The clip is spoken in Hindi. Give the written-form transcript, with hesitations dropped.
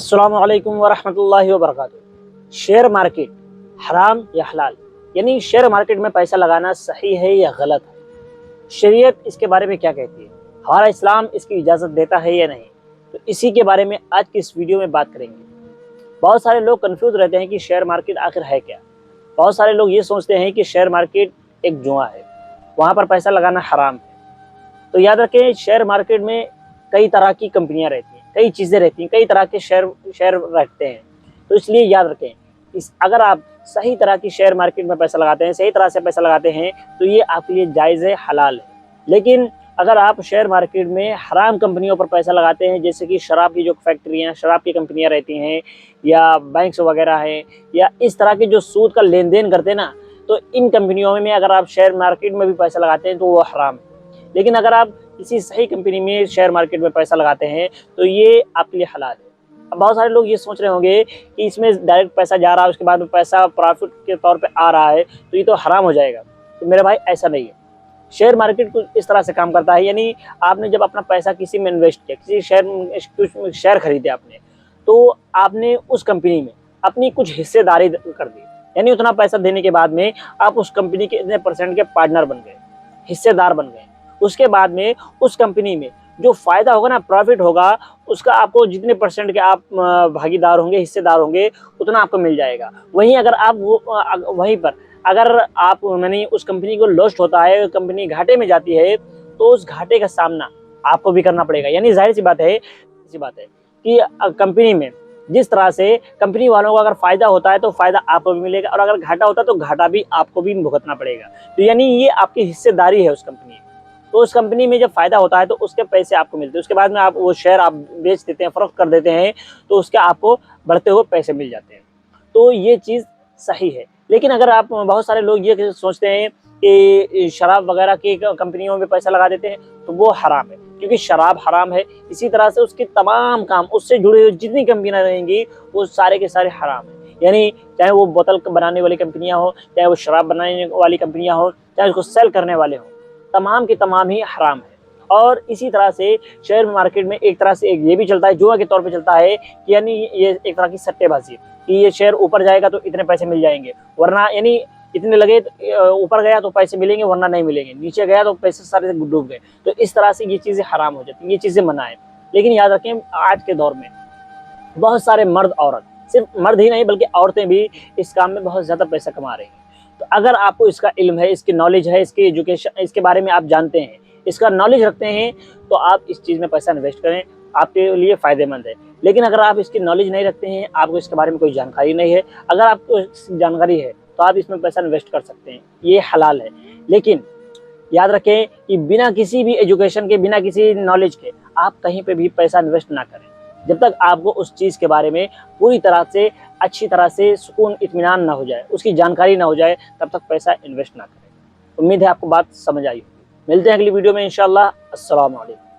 अस्सलामु अलैकुम वरहमतुल्लाहि वबरकातुहू। शेयर मार्केट हराम या हलाल, यानी शेयर मार्केट में पैसा लगाना सही है या गलत है, शरीयत इसके बारे में क्या कहती है, हमारा इस्लाम इसकी इजाज़त देता है या नहीं, तो इसी के बारे में आज की इस वीडियो में बात करेंगे। बहुत सारे लोग कंफ्यूज रहते हैं कि शेयर मार्केट आखिर है क्या। बहुत सारे लोग ये सोचते हैं कि शेयर मार्केट एक जुआ है, वहाँ पर पैसा लगाना हराम है। तो याद रखें, शेयर मार्केट में कई तरह की कंपनियां रहती हैं, कई चीज़ें रहती हैं, कई तरह के शेयर रखते हैं। तो इसलिए याद रखें, अगर आप सही तरह की शेयर मार्केट में पैसा लगाते हैं, सही तरह से पैसा लगाते हैं, तो ये आपके लिए जायज़ है, हलाल है। लेकिन अगर आप शेयर मार्केट में हराम कंपनियों पर पैसा लगाते हैं, जैसे कि शराब की जो फैक्ट्रियाँ, शराब की कंपनियाँ रहती हैं, या बैंक्स वगैरह हैं, या इस तरह के जो सूद का लेन देन करते हैं ना, तो इन कंपनियों में अगर आप शेयर मार्केट में भी पैसा लगाते हैं तो वो हराम है। लेकिन अगर आप किसी सही कंपनी में शेयर मार्केट में पैसा लगाते हैं तो ये आपके लिए हलाल है। अब बहुत सारे लोग ये सोच रहे होंगे कि इसमें डायरेक्ट पैसा जा रहा है, उसके बाद में पैसा प्रॉफिट के तौर पे आ रहा है, तो ये तो हराम हो जाएगा। तो मेरे भाई, ऐसा नहीं है। शेयर मार्केट कुछ इस तरह से काम करता है, यानी आपने जब अपना पैसा किसी में इन्वेस्ट किया, किसी शेयर खरीदे आपने, तो आपने उस कंपनी में अपनी कुछ हिस्सेदारी कर दी, यानी उतना पैसा देने के बाद में आप उस कंपनी के इतने % के पार्टनर बन गए, हिस्सेदार बन गए। उसके बाद में उस कंपनी में जो फ़ायदा होगा ना, प्रॉफिट होगा, उसका आपको जितने % के आप भागीदार होंगे, हिस्सेदार होंगे, उतना आपको मिल जाएगा। वहीं अगर आप वहीं पर अगर आप माने उस कंपनी को लॉस्ट होता है, कंपनी घाटे में जाती है, तो उस घाटे का सामना आपको भी करना पड़ेगा। यानी ज़ाहिर सी बात है कि कंपनी में जिस तरह से कंपनी वालों को अगर फ़ायदा होता है तो फ़ायदा आपको भी मिलेगा, और अगर घाटा होता है तो घाटा भी आपको भी भुगतना पड़ेगा। तो यानी ये आपकी हिस्सेदारी है उस कंपनी में। तो उस कंपनी में जब फ़ायदा होता है तो उसके पैसे आपको मिलते हैं, उसके बाद में आप वो शेयर आप बेच देते हैं, फ़रोख्त कर देते हैं, तो उसके आपको बढ़ते हुए पैसे मिल जाते हैं। तो ये चीज़ सही है। लेकिन अगर आप, बहुत सारे लोग ये सोचते हैं कि शराब वगैरह की कंपनियों में पैसा लगा देते हैं, तो वो हराम है, क्योंकि शराब हराम है। इसी तरह से उसके तमाम काम, उससे जुड़े हुए जितनी कंपनियाँ रहेंगी, वो सारे के सारे हराम हैं। यानी चाहे वो बोतल बनाने वाली कंपनियाँ हो, चाहे वो शराब बनाने वाली कंपनियाँ हो, चाहे उसको सेल करने वाले हों, तमाम के तमाम ही हराम है। और इसी तरह से शेयर मार्केट में एक तरह से एक ये भी चलता है, जुआ के तौर पे चलता है, कि यानी ये एक तरह की सट्टेबाजी है कि ये शेयर ऊपर जाएगा तो इतने पैसे मिल जाएंगे, वरना यानी इतने लगे तो ऊपर गया तो पैसे मिलेंगे, वरना नहीं मिलेंगे, नीचे गया तो पैसे सारे डूब गए। तो इस तरह से ये चीज़ें हराम हो जाती हैं, ये चीज़ें मना है। लेकिन याद रखें, आज के दौर में बहुत सारे मर्द औरत, सिर्फ मर्द ही नहीं बल्कि औरतें भी इस काम में बहुत ज़्यादा पैसा कमा रही हैं। तो अगर आपको इसका इल्म है, इसकी नॉलेज है, इसकी एजुकेशन, इसके बारे में आप जानते हैं, इसका नॉलेज रखते हैं, तो आप इस चीज़ में पैसा इन्वेस्ट करें, आपके लिए फ़ायदेमंद है। लेकिन अगर आप इसकी नॉलेज नहीं रखते हैं, आपको इसके बारे में कोई जानकारी नहीं है, अगर आपको जानकारी है तो आप इसमें पैसा इन्वेस्ट कर सकते हैं, ये हलाल है। लेकिन याद रखें कि बिना किसी भी एजुकेशन के, बिना किसी नॉलेज के आप कहीं पे भी पैसा इन्वेस्ट ना करें, जब तक आपको उस चीज़ के बारे में पूरी तरह से, अच्छी तरह से सुकून इत्मीनान ना हो जाए, उसकी जानकारी ना हो जाए, तब तक पैसा इन्वेस्ट ना करें। उम्मीद है आपको बात समझ आई होगी। मिलते हैं अगली वीडियो में इंशाअल्लाह। अस्सलामु अलैकुम।